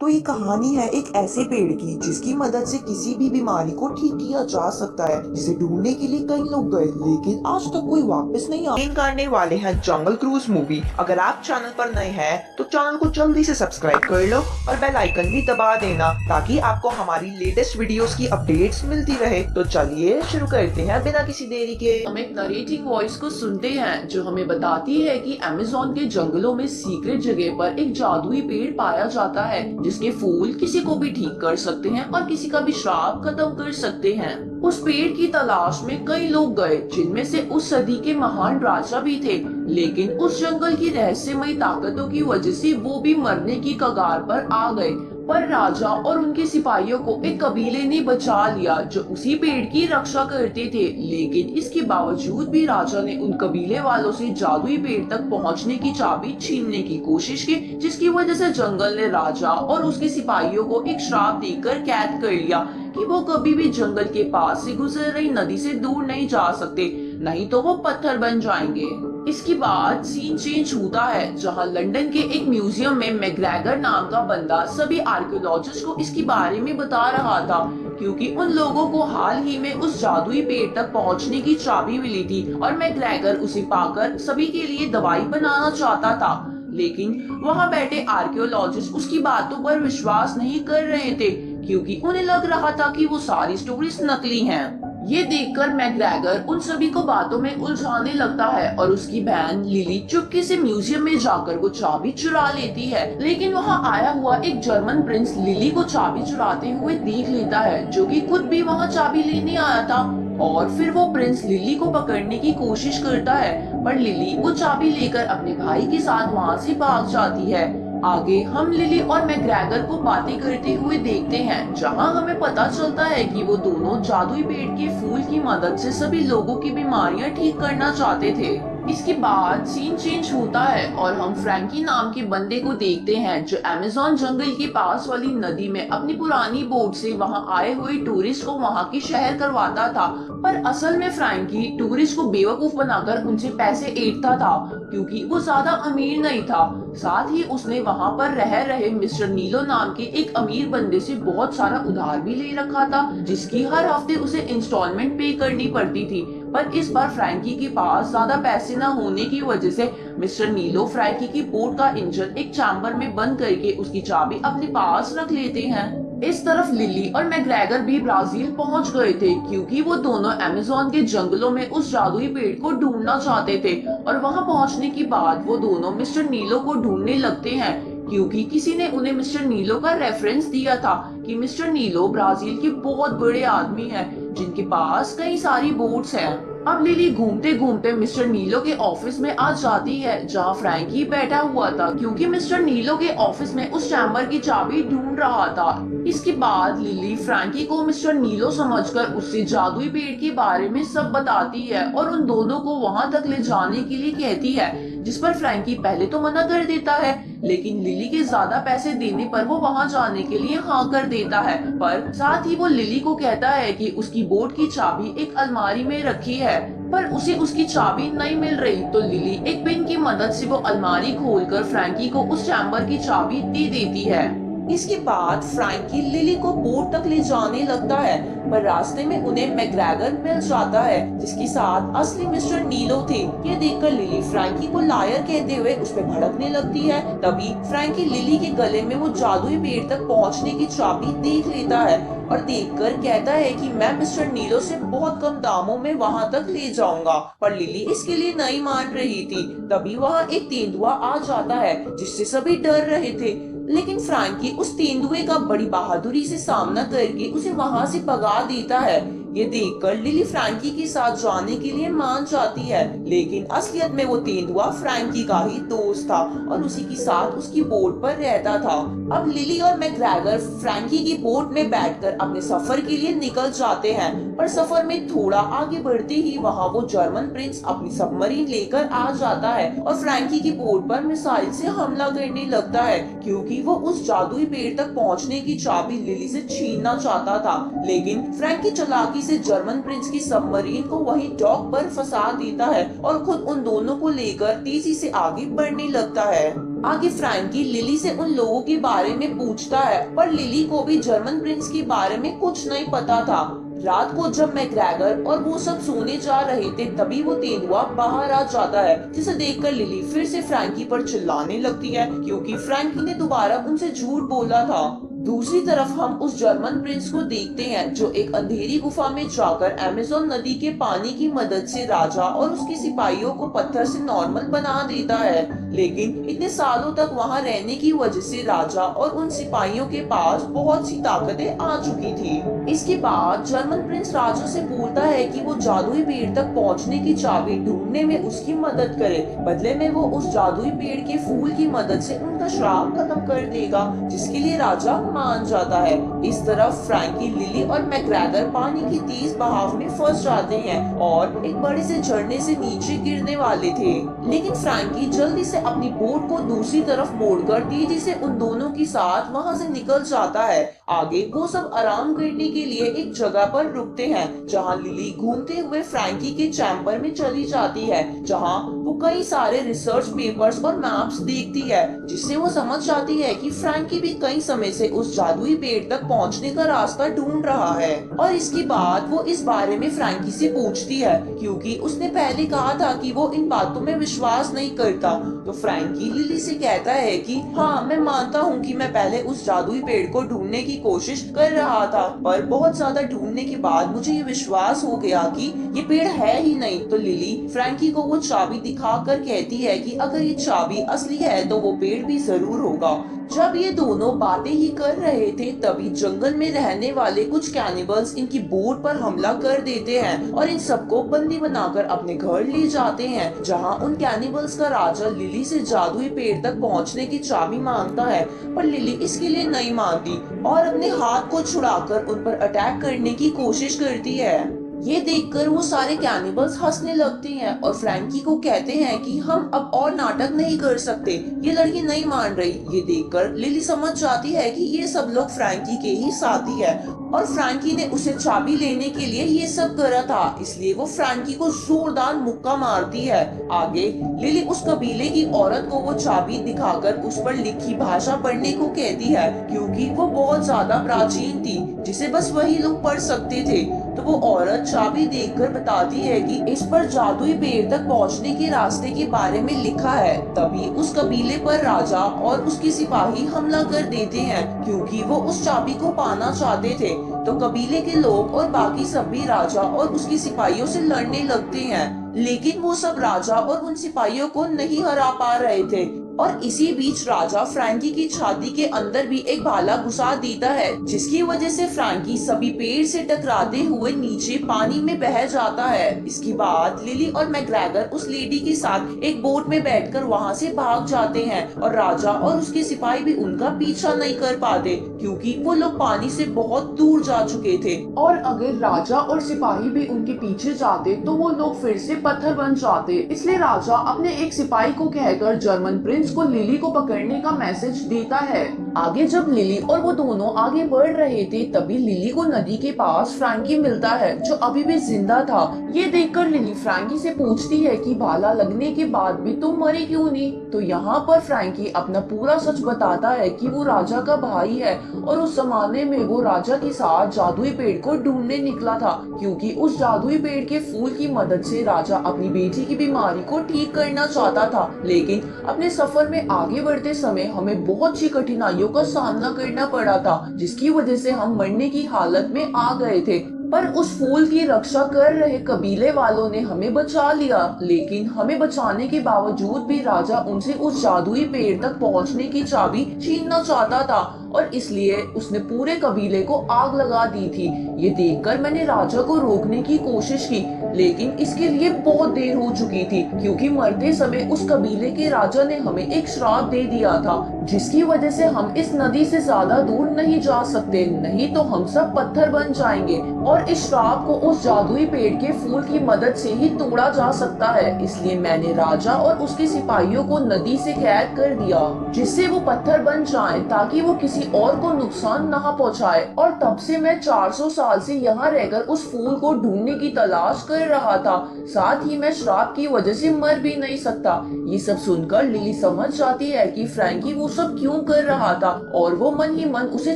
तो ये कहानी है एक ऐसे पेड़ की जिसकी मदद से किसी भी बीमारी को ठीक किया जा सकता है, जिसे ढूंढने के लिए कई लोग गए लेकिन आज तक कोई वापस नहीं आया। करने वाले हैं जंगल क्रूज मूवी। अगर आप चैनल पर नए हैं तो चैनल को जल्दी से सब्सक्राइब कर लो और बेल आइकन भी दबा देना ताकि आपको हमारी लेटेस्ट वीडियोस की अपडेट्स मिलती रहे। तो चलिए शुरू करते हैं बिना किसी देरी के। हम एक नरेटिंग वॉइस को सुनते हैं जो हमें बताती है कि अमेज़न के जंगलों में सीक्रेट जगह पर एक जादुई पेड़ पाया जाता है जिसके फूल किसी को भी ठीक कर सकते हैं और किसी का भी श्राप खत्म कर सकते हैं। उस पेड़ की तलाश में कई लोग गए जिनमें से उस सदी के महान राजा भी थे, लेकिन उस जंगल की रहस्यमयी ताकतों की वजह से वो भी मरने की कगार पर आ गए। पर राजा और उनके सिपाहियों को एक कबीले ने बचा लिया जो उसी पेड़ की रक्षा करते थे, लेकिन इसके बावजूद भी राजा ने उन कबीले वालों से जादुई पेड़ तक पहुंचने की चाबी छीनने की कोशिश की, जिसकी वजह से जंगल ने राजा और उसके सिपाहियों को एक श्राप देकर कैद कर लिया कि वो कभी भी जंगल के पास से गुजर रही नदी से दूर नहीं जा सकते, नहीं तो वो पत्थर बन जाएंगे। इसके बाद सीन चेंज होता है जहां लंदन के एक म्यूजियम में मैकग्रेगर नाम का बंदा सभी आर्कियोलॉजिस्ट को इसके बारे में बता रहा था, क्योंकि उन लोगों को हाल ही में उस जादुई पेड़ तक पहुंचने की चाबी मिली थी और मैकग्रेगर उसे पाकर सभी के लिए दवाई बनाना चाहता था। लेकिन वहां बैठे आर्कियोलॉजिस्ट उसकी बातों पर विश्वास नहीं कर रहे थे क्योंकि उन्हें लग रहा था कि वो सारी स्टोरीज नकली हैं। ये देखकर मैकग्रेगर उन सभी को बातों में उलझाने लगता है और उसकी बहन लिली चुपके से म्यूजियम में जाकर वो चाबी चुरा लेती है, लेकिन वहाँ आया हुआ एक जर्मन प्रिंस लिली को चाबी चुराते हुए देख लेता है जो कि खुद भी वहाँ चाबी लेने आया था। और फिर वो प्रिंस लिली को पकड़ने की कोशिश करता है, पर लिली वो चाबी लेकर अपने भाई के साथ वहाँ से भाग जाती है। आगे हम लिली और मैकग्रेगर को बातें करते हुए देखते हैं जहां हमें पता चलता है कि वो दोनों जादुई पेड़ के फूल की मदद से सभी लोगों की बीमारियां ठीक करना चाहते थे। इसके बाद सीन चेंज होता है और हम फ्रैंकी नाम के बंदे को देखते हैं जो अमेज़न जंगल के पास वाली नदी में अपनी पुरानी बोट से वहां आए हुए टूरिस्ट को वहां की शहर करवाता था। पर असल में फ्रैंकी टूरिस्ट को बेवकूफ बनाकर उनसे पैसे ऐंठता था क्योंकि वो ज्यादा अमीर नहीं था। साथ ही उसने वहां पर रह रहे मिस्टर नीलो नाम के एक अमीर बंदे से बहुत सारा उधार भी ले रखा था, जिसकी हर हफ्ते उसे इंस्टॉलमेंट पे करनी पड़ती थी। पर इस बार फ्रैंकी के पास ज्यादा पैसे न होने की वजह से मिस्टर नीलो फ्रैंकी की बोट का इंजन एक चैम्बर में बंद करके उसकी चाबी अपने पास रख लेते हैं। इस तरफ लिली और मैकग्रेगर भी ब्राजील पहुंच गए थे क्योंकि वो दोनों अमेज़न के जंगलों में उस जादुई पेड़ को ढूंढना चाहते थे। और वहां पहुंचने के बाद वो दोनों मिस्टर नीलो को ढूंढने लगते हैं क्योंकि किसी ने उन्हें मिस्टर नीलो का रेफरेंस दिया था कि मिस्टर नीलो ब्राजील के बहुत बड़े आदमी हैं जिनके पास कई सारी बोट्स हैं। अब लिली घूमते घूमते मिस्टर नीलो के ऑफिस में आ जाती है जहां फ्रैंकी बैठा हुआ था क्योंकि मिस्टर नीलो के ऑफिस में उस चैम्बर की चाबी ढूंढ रहा था। इसके बाद लिली फ्रैंकी को मिस्टर नीलो समझकर उससे जादुई पेड़ के बारे में सब बताती है और उन दोनों को वहां तक ले जाने के लिए कहती है, जिस पर फ्रैंकी पहले तो मना कर देता है, लेकिन लिली के ज्यादा पैसे देने पर वो वहां जाने के लिए हाँ कर देता है। पर साथ ही वो लिली को कहता है कि उसकी बोट की चाबी एक अलमारी में रखी है, पर उसे उसकी चाबी नहीं मिल रही। तो लिली एक पिन की मदद से वो अलमारी खोलकर फ्रैंकी को उस चैम्बर की चाबी दे देती है। इसके बाद फ्रैंकी लिली को बोट तक ले जाने लगता है, पर रास्ते में उन्हें मैकग्रेगर मिल जाता है जिसके साथ असली मिस्टर नीलो थे। ये देखकर लिली फ्रैंकी को लायर कहते हुए उस पर भड़कने लगती है। तभी फ्रैंकी लिली के गले में वो जादुई पेड़ तक पहुंचने की चाबी देख लेता है और देखकर कहता है कि मैं मिस्टर नीलो से बहुत कम दामों में वहां तक ले जाऊंगा, पर लिली इसके लिए नहीं मान रही थी। तभी वहां एक तेंदुआ आ जाता है जिससे सभी डर रहे थे, लेकिन फ्रैंकी उस तेंदुए का बड़ी बहादुरी से सामना करके उसे वहां से भगा देता है। ये देखकर लिली फ्रैंकी के साथ जाने के लिए मान जाती है, लेकिन असलियत में वो तेंदुआ फ्रैंकी का ही दोस्त था और उसी के साथ उसकी बोट पर रहता था। अब लिली और मैकग्रेगर फ्रैंकी की बोट में बैठकर अपने सफर के लिए निकल जाते हैं, पर सफर में थोड़ा आगे बढ़ते ही वहाँ वो जर्मन प्रिंस अपनी सबमरीन लेकर आ जाता है और फ्रैंकी की बोट पर मिसाइल से हमला करने लगता है क्योंकि वो उस जादुई पेड़ तक पहुँचने की चाबी लिली से छीनना चाहता था। लेकिन फ्रैंकी चालाकी से जर्मन प्रिंस की सबमरीन को वही डॉक पर फंसा देता है और खुद उन दोनों को लेकर तेजी से आगे बढ़ने लगता है। आगे फ्रैंकी लिली से उन लोगों के बारे में पूछता है, पर लिली को भी जर्मन प्रिंस के बारे में कुछ नहीं पता था। रात को जब मैकग्रेगर और वो सब सोने जा रहे थे, तभी वो तेंदुआ बाहर आ जाता है, जिसे देखकर लिली फिर से फ्रैंकी पर चिल्लाने लगती है, क्योंकि फ्रैंकी ने दोबारा उनसे झूठ बोला था। दूसरी तरफ हम उस जर्मन प्रिंस को देखते हैं जो एक अंधेरी गुफा में जाकर अमेज़न नदी के पानी की मदद से राजा और उसके सिपाहियों को पत्थर से नॉर्मल बना देता है। लेकिन इतने सालों तक वहां रहने की वजह से राजा और उन सिपाहियों के पास बहुत सी ताकतें आ चुकी थी। इसके बाद जर्मन प्रिंस राजा से बोलता है कि वो जादुई पेड़ तक पहुंचने की चाबी ढूंढने में उसकी मदद करे। बदले में वो उस जादुई पेड़ के फूल की मदद से उनका श्राप खत्म कर देगा, जिसके लिए राजा मान जाता है। इस तरफ फ्रैंकी, लिली और मैकग्रेगर पानी की तेज बहाव में फंस जाते हैं और एक बड़े से झरने से नीचे गिरने वाले थे। लेकिन फ्रैंकी जल्दी से अपनी बोट को दूसरी तरफ मोड़कर तेजी से उन दोनों के साथ वहां से निकल जाता है। आगे वो सब आराम करने के लिए एक जगह पर रुकते हैं, जहां लिली घूमते हुए फ्रैंकी के चैम्बर में चली जाती है, जहां वो कई सारे रिसर्च पेपर्स और मैप्स देखती है, जिससे वो समझ जाती है कि फ्रैंकी भी कई समय से उस जादुई पेड़ तक पहुंचने का रास्ता ढूंढ रहा है। और इसके बाद वो इस बारे में फ्रैंकी से पूछती है, क्योंकि उसने पहले कहा था कि वो इन बातों में विश्वास नहीं करता। तो फ्रैंकी लिली से कहता है कि हाँ, मैं मानता हूँ कि मैं पहले उस जादुई पेड़ को ढूंढने की कोशिश कर रहा था, पर बहुत ज्यादा ढूंढने के बाद मुझे ये विश्वास हो गया कि ये पेड़ है ही नहीं। तो लिली फ्रैंकी को वो चाबी दिखाकर कहती है कि अगर ये चाबी असली है तो वो पेड़ भी जरूर होगा। जब ये दोनों बातें ही कर रहे थे, तभी जंगल में रहने वाले कुछ कैनिबल्स इनकी बोट पर हमला कर देते हैं और इन सबको बंदी बनाकर अपने घर ले जाते हैं, जहां उन कैनिबल्स का राजा लिली से जादुई पेड़ तक पहुंचने की चाबी मांगता है, पर लिली इसके लिए नहीं मानती और अपने हाथ को छुड़ाकर उन पर अटैक करने की कोशिश करती है। ये देखकर वो सारे कैनिबल्स हंसने लगते हैं और फ्रैंकी को कहते हैं कि हम अब और नाटक नहीं कर सकते, ये लड़की नहीं मान रही। ये देखकर लिली समझ जाती है कि ये सब लोग फ्रैंकी के ही साथी है और फ्रैंकी ने उसे चाबी लेने के लिए ये सब करा था, इसलिए वो फ्रैंकी को जोरदार मुक्का मारती है। आगे लिली उस कबीले की औरत को वो चाबी दिखाकर उस पर लिखी भाषा पढ़ने को कहती है, क्योंकि वो बहुत ज्यादा प्राचीन थी, जिसे बस वही लोग पढ़ सकते थे। तो वो औरत चाबी देखकर बताती है कि इस पर जादुई पेड़ तक पहुंचने के रास्ते के बारे में लिखा है। तभी उस कबीले पर राजा और उसके सिपाही हमला कर देते हैं, क्योंकि वो उस चाबी को पाना चाहते थे। तो कबीले के लोग और बाकी सब भी राजा और उसके सिपाहियों से लड़ने लगते हैं, लेकिन वो सब राजा और उन सिपाहियों को नहीं हरा पा रहे थे। और इसी बीच राजा फ्रैंकी की छाती के अंदर भी एक भाला घुसा देता है, जिसकी वजह से फ्रैंकी सभी पेड़ से टकराते हुए नीचे पानी में बह जाता है। इसके बाद लिली और मैकग्रेगर उस लेडी के साथ एक बोट में बैठकर वहां से भाग जाते हैं और राजा और उसके सिपाही भी उनका पीछा नहीं कर पाते, क्योंकि वो लोग पानी से बहुत दूर जा चुके थे। और अगर राजा और सिपाही भी उनके पीछे जाते तो वो लोग फिर से पत्थर बन जाते। इसलिए राजा अपने एक सिपाही को कहकर जर्मन प्रिंस को लिली को पकड़ने का मैसेज देता है। आगे जब लिली और वो दोनों आगे बढ़ रहे थे, तभी लिली को नदी के पास फ्रैंकी मिलता है, जो अभी भी जिंदा था। ये देखकर लिली फ्रैंकी से पूछती है कि भाला लगने के बाद भी तुम मरे क्यों नहीं। तो यहाँ पर फ्रैंकी अपना पूरा सच बताता है कि वो राजा का भाई है और उस जमाने में वो राजा के साथ जादुई पेड़ को ढूंढने निकला था, क्योंकि उस जादुई पेड़ के फूल की मदद से राजा अपनी बेटी की बीमारी को ठीक करना चाहता था। लेकिन अपने सफर में आगे बढ़ते समय हमें बहुत सी कठिनाइयों का सामना करना पड़ा था, जिसकी वजह से हम मरने की हालत में आ गए थे। पर उस फूल की रक्षा कर रहे कबीले वालों ने हमें बचा लिया। लेकिन हमें बचाने के बावजूद भी राजा उनसे उस जादुई पेड़ तक पहुंचने की चाबी छीनना चाहता था और इसलिए उसने पूरे कबीले को आग लगा दी थी। ये देखकर मैंने राजा को रोकने की कोशिश की, लेकिन इसके लिए बहुत देर हो चुकी थी, क्योंकि मरते समय उस कबीले के राजा ने हमें एक श्राप दे दिया था, जिसकी वजह से हम इस नदी से ज्यादा दूर नहीं जा सकते, नहीं तो हम सब पत्थर बन जाएंगे। और इस श्राप को उस जादुई पेड़ के फूल की मदद से ही तोड़ा जा सकता है। इसलिए मैंने राजा और उसके सिपाहियों को नदी से कैद कर दिया, जिससे वो पत्थर बन जाएं, ताकि वो किसी किसी और को नुकसान ना पहुंचाए। और तब से मैं 400 साल से यहाँ रहकर उस फूल को ढूंढने की तलाश कर रहा था। साथ ही मैं श्राप की वजह से मर भी नहीं सकता। ये सब सुनकर लिली समझ जाती है कि फ्रैंकी वो सब क्यों कर रहा था और वो मन ही मन उसे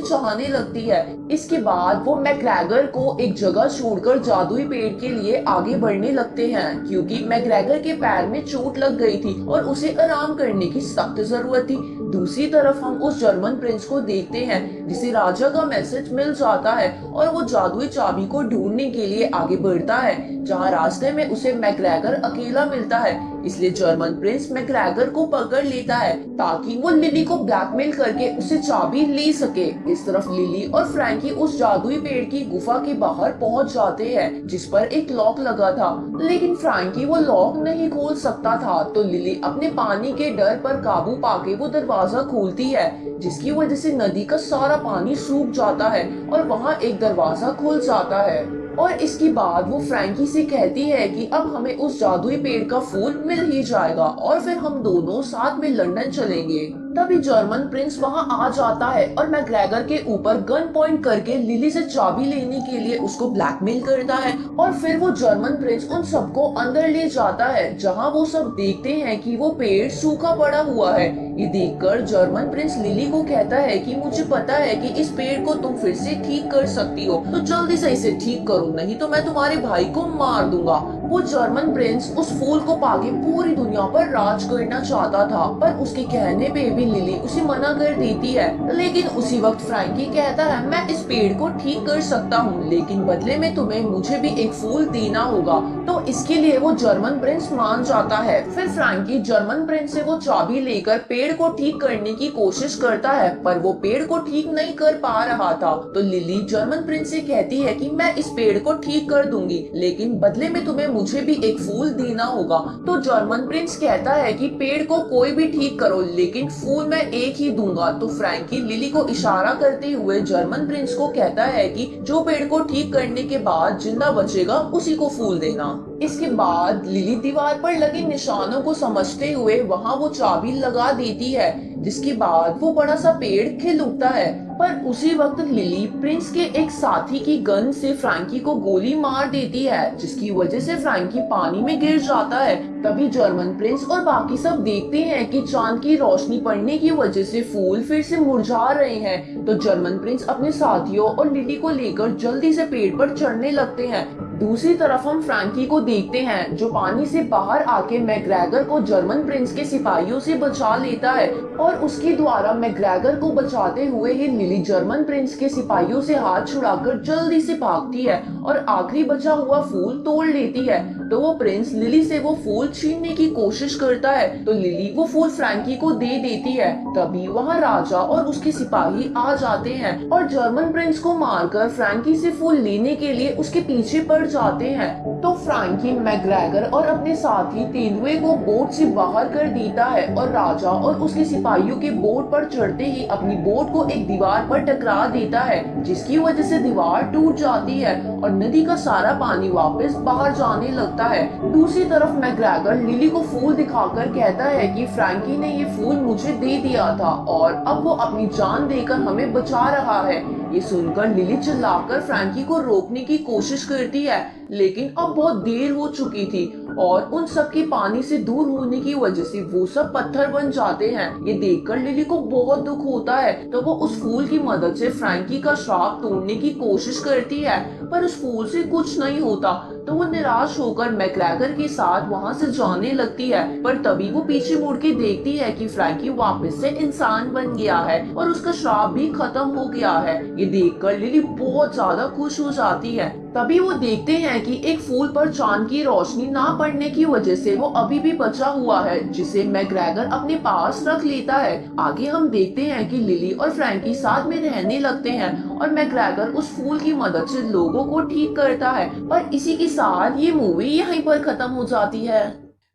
चाहने लगती है। इसके बाद वो मैकग्रैगर को एक जगह छोड़कर जादुई पेड़ के लिए आगे बढ़ने लगते हैं, क्योंकि मैकग्रैगर के पैर में चोट लग गई थी और उसे आराम करने की सख्त जरूरत थी। दूसरी तरफ हम उस जर्मन प्रिंस को देखते हैं जिसे राजा का मैसेज मिल जाता है और वो जादुई चाबी को ढूंढने के लिए आगे बढ़ता है, जहाँ रास्ते में उसे मैकग्रैगर अकेला मिलता है। इसलिए जर्मन प्रिंस मैकग्रैगर को पकड़ लेता है ताकि वो लिली को ब्लैकमेल करके उसे चाबी ले सके। इस तरफ लिली और फ्रैंकी उस जादुई पेड़ की गुफा के बाहर पहुंच जाते हैं जिस पर एक लॉक लगा था, लेकिन फ्रैंकी वो लॉक नहीं खोल सकता था। तो लिली अपने पानी के डर पर काबू पाके वो दरवाजा खोलती है, जिसकी वजह से नदी का सारा पानी सूख जाता है और वहाँ एक दरवाजा खुल जाता है। और इसके बाद वो फ्रैंकी से कहती है कि अब हमें उस जादुई पेड़ का फूल मिल ही जाएगा और फिर हम दोनों साथ में लंदन चलेंगे। तभी जर्मन प्रिंस वहां आ जाता है और मैकग्रैगर के ऊपर गन पॉइंट करके लिली से चाबी लेने के लिए उसको ब्लैकमेल करता है। और फिर वो जर्मन प्रिंस उन सबको अंदर ले जाता है, जहां वो सब देखते हैं कि वो पेड़ सूखा पड़ा हुआ है। ये देखकर जर्मन प्रिंस लिली को कहता है कि मुझे पता है कि इस पेड़ को तुम फिर से ठीक कर सकती हो, तो जल्दी से इसे ठीक करो, नहीं तो मैं तुम्हारे भाई को मार दूंगा। वो जर्मन प्रिंस उस फूल को पाके पूरी दुनिया पर राज करना चाहता था, पर उसके कहने पे भी लिली उसे मना कर देती है। लेकिन उसी वक्त फ्रैंकी कहता है मैं इस पेड़ को ठीक कर सकता हूँ, लेकिन बदले में तुम्हें मुझे भी एक फूल देना होगा। तो इसके लिए वो जर्मन प्रिंस मान जाता है। फिर फ्रैंकी जर्मन प्रिंस से वो चाबी लेकर पेड़ को ठीक करने की कोशिश करता है, पर वो पेड़ को ठीक नहीं कर पा रहा था। तो लिली जर्मन प्रिंस से कहती है कि मैं इस पेड़ को ठीक कर दूंगी, लेकिन बदले में तुम्हें मुझे भी एक फूल देना होगा। तो जर्मन प्रिंस कहता है कि पेड़ को कोई भी ठीक करो, लेकिन फूल मैं एक ही दूंगा। तो फ्रैंकी लिली को इशारा करते हुए जर्मन प्रिंस को कहता है कि जो पेड़ को ठीक करने के बाद जिंदा बचेगा उसी को फूल देना। इसके बाद लिली दीवार पर लगे निशानों को समझते हुए वहाँ वो चाबी लगा देती है, जिसके बाद वो बड़ा सा पेड़ खिल उठता है। पर उसी वक्त लिली प्रिंस के एक साथी की गन से फ्रैंकी को गोली मार देती है, जिसकी वजह से फ्रैंकी पानी में गिर जाता है। तभी जर्मन प्रिंस और बाकी सब देखते हैं कि चांद की रोशनी पड़ने की वजह से फूल फिर से मुरझा रहे हैं। तो जर्मन प्रिंस अपने साथियों और लिली को लेकर जल्दी से पेड़ पर चढ़ने लगते हैं। दूसरी तरफ हम फ्रैंकी को देखते हैं जो पानी से बाहर आके मैकग्रैगर को जर्मन प्रिंस के सिपाहियों से बचा लेता है, और उसके द्वारा मैकग्रैगर को बचाते हुए ही लिली जर्मन प्रिंस के सिपाहियों से हाथ छुड़ाकर जल्दी से भागती है और आखिरी बचा हुआ फूल तोड़ लेती है। तो वो प्रिंस लिली से वो फूल छीनने की कोशिश करता है, तो लिली वो फूल फ्रैंकी को दे देती है। तभी वहाँ राजा और उसके सिपाही आ जाते हैं और जर्मन प्रिंस को मारकर फ्रैंकी से फूल लेने के लिए उसके पीछे पड़ जाते हैं। तो फ्रैंकी मैकग्रैगर और अपने साथी तेंदुए को बोट से बाहर कर देता है और राजा और उसके सिपाहियों के बोट पर चढ़ते ही अपनी बोट को एक दीवार पर टकरा देता है, जिसकी वजह से दीवार टूट जाती है और नदी का सारा पानी वापस बाहर जाने लगता है। दूसरी तरफ मैकग्रैगर लिली को फूल दिखाकर कहता है कि फ्रैंकी ने ये फूल मुझे दे दिया था और अब वो अपनी जान देकर हमें बचा रहा है। ये सुनकर लिली चिल्लाकर फ्रैंकी को रोकने की कोशिश करती है, लेकिन अब बहुत देर हो चुकी थी और उन सब के पानी से दूर होने की वजह से वो सब पत्थर बन जाते हैं। ये देखकर लिली को बहुत दुख होता है, तो वो उस फूल की मदद से फ्रैंकी का श्राप तोड़ने की कोशिश करती है, पर उस फूल से कुछ नहीं होता। तो वो निराश होकर मैकग्रैगर के साथ वहाँ से जाने लगती है, पर तभी वो पीछे मुड़ के देखती है कि फ्रैंकी वापस से इंसान बन गया है और उसका श्राप भी खत्म हो गया है। ये देखकर लिली बहुत ज्यादा खुश हो जाती है। तभी वो देखते हैं कि एक फूल पर चांद की रोशनी ना पड़ने की वजह से वो अभी भी बचा हुआ है, जिसे मैकग्रैगर अपने पास रख लेता है। आगे हम देखते हैं कि लिली और फ्रैंकी साथ में रहने लगते हैं और मैकग्रैगर उस फूल की मदद से लोगों को ठीक करता है। और इसी के साथ ये मूवी यहीं पर खत्म हो जाती है।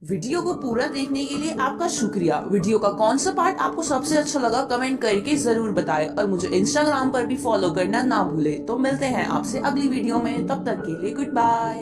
वीडियो को पूरा देखने के लिए आपका शुक्रिया। वीडियो का कौन सा पार्ट आपको सबसे अच्छा लगा कमेंट करके जरूर बताएं और मुझे इंस्टाग्राम पर भी फॉलो करना ना भूले। तो मिलते हैं आपसे अगली वीडियो में, तब तक के लिए गुड बाय।